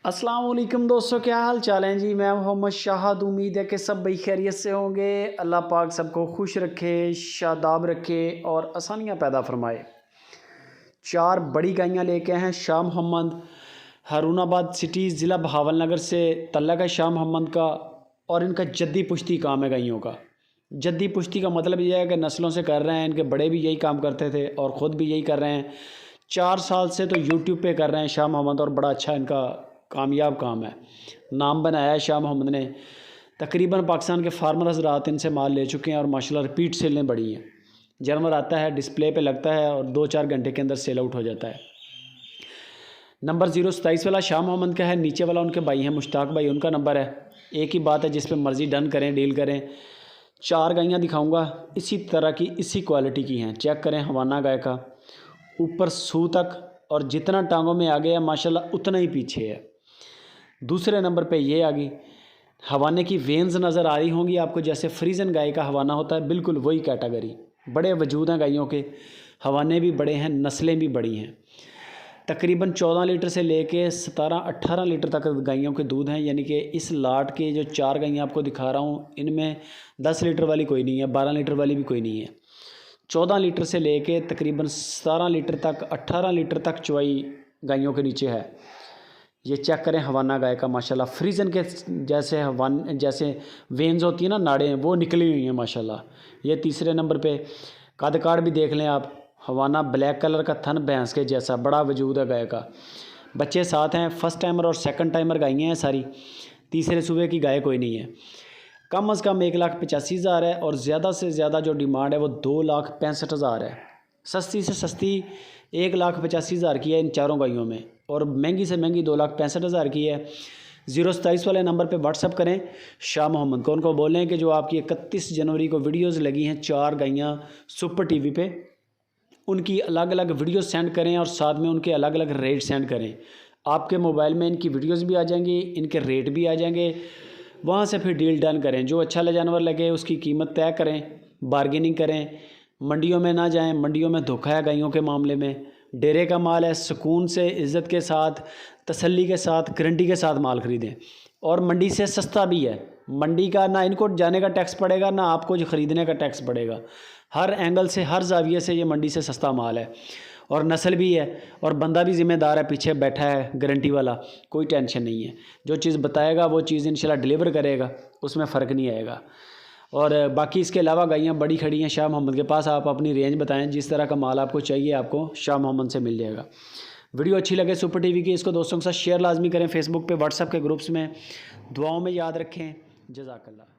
अस्सलाम वालेकुम दोस्तों, क्या हाल चाल हैं जी। मैं मोहम्मद शाहद, उम्मीद है कि सब भाई खैरियत से होंगे। अल्लाह पाक सबको खुश रखे, शादाब रखे और आसानियाँ पैदा फरमाए। 4 बड़ी गायें लेके हैं शाह मोहम्मद, हारूनाबाद सिटी, ज़िला बहावलनगर से तल्लक है शाह मोहम्मद का। और इनका जद्दी पुश्ती काम है गायों का। जद्दी पुश्ती का मतलब यह है कि नस्लों से कर रहे हैं, इनके बड़े भी यही काम करते थे और ख़ुद भी यही कर रहे हैं। 4 साल से तो यूट्यूब पे कर रहे हैं शाह मोहम्मद और बड़ा अच्छा इनका कामयाब काम है। नाम बनाया है शाह मोहम्मद ने। तकरीबन पाकिस्तान के फार्मर हज़रात इनसे माल ले चुके हैं और माशाल्लाह रिपीट सेलें बड़ी हैं। जानवर आता है, डिस्प्ले पे लगता है और 2-4 घंटे के अंदर सेल आउट हो जाता है। नंबर 027 वाला शाह मोहम्मद का है, नीचे वाला उनके भाई हैं मुश्ताक भाई, उनका नंबर है। एक ही बात है, जिस पे मर्ज़ी डन करें, डील करें। 4 गायें दिखाऊंगा, इसी तरह की, इसी क्वालिटी की हैं। चेक करें हवाना गाय का, ऊपर सू तक, और जितना टांगों में आगे है माशाल्लाह उतना ही पीछे है। दूसरे नंबर पे ये आ गई। हवाने की वेन्स नज़र आ रही होंगी आपको, जैसे फ्रीजन गाय का हवाना होता है, बिल्कुल वही कैटेगरी। बड़े वजूद हैं गायों के, हवाने भी बड़े हैं, नस्लें भी बड़ी हैं। तकरीबन 14 लीटर से लेके 17-18 लीटर तक गायों के दूध हैं। यानी कि इस लाट के जो 4 गायें आपको दिखा रहा हूँ, इनमें 10 लीटर वाली कोई नहीं है, 12 लीटर वाली भी कोई नहीं है। 14 लीटर से लेके तकरीबन 17 लीटर तक, 18 लीटर तक चुवाई गायों के नीचे है। ये चेक करें हवाना गाय का, माशाल्लाह फ्रीजन के जैसे वेन्स होती है ना, नाड़ें, वो निकली हुई हैं माशाल्लाह। ये तीसरे नंबर पे कद काठ भी देख लें आप। हवाना ब्लैक कलर का, थन भैंस के जैसा, बड़ा वजूद है गाय का। बच्चे साथ हैं, फर्स्ट टाइमर और सेकंड टाइमर गायें हैं सारी। तीसरे सूबे की गाय कोई नहीं है। कम अज़ कम 1,85,000 है और ज़्यादा से ज़्यादा जो डिमांड है वो 2,65,000 है। सस्ती से सस्ती 1,85,000 की है इन चारों गायों में, और महंगी से महंगी 2,65,000 की है। 027 वाले नंबर पे व्हाट्सअप करें शाह मोहम्मद को। उनको बोलें कि जो आपकी 31 जनवरी को वीडियोज़ लगी हैं 4 गायें सुपर टीवी पे, उनकी अलग अलग वीडियो सेंड करें और साथ में उनके अलग अलग रेट सेंड करें। आपके मोबाइल में इनकी वीडियोज़ भी आ जाएंगी, इनके रेट भी आ जाएंगे। वहाँ से फिर डील डन करें, जो अच्छा जानवर लगे उसकी कीमत तय करें, बारगेनिंग करें। मंडियों में ना जाएं, मंडियों में धोखा है गायों के मामले में। डेरे का माल है, सुकून से, इज़्ज़त के साथ, तसल्ली के साथ, गारंटी के साथ माल ख़रीदें। और मंडी से सस्ता भी है। मंडी का ना इनको जाने का टैक्स पड़ेगा, ना आपको जो ख़रीदने का टैक्स पड़ेगा। हर एंगल से, हर जाविये से ये मंडी से सस्ता माल है। और नस्ल भी है, और बंदा भी ज़िम्मेदार है, पीछे बैठा है गारंटी वाला, कोई टेंशन नहीं है। जो चीज़ बताएगा वो चीज़ इंशाल्लाह डिलीवर करेगा, उसमें फ़र्क नहीं आएगा। और बाकी इसके अलावा गायें बड़ी खड़ी हैं शाह मोहम्मद के पास। आप अपनी रेंज बताएं, जिस तरह का माल आपको चाहिए आपको शाह मोहम्मद से मिल जाएगा। वीडियो अच्छी लगे सुपर टीवी की, इसको दोस्तों के साथ शेयर लाजमी करें, फेसबुक पे, व्हाट्सएप के ग्रुप्स में। दुआओं में याद रखें। जज़ाकल्लाह।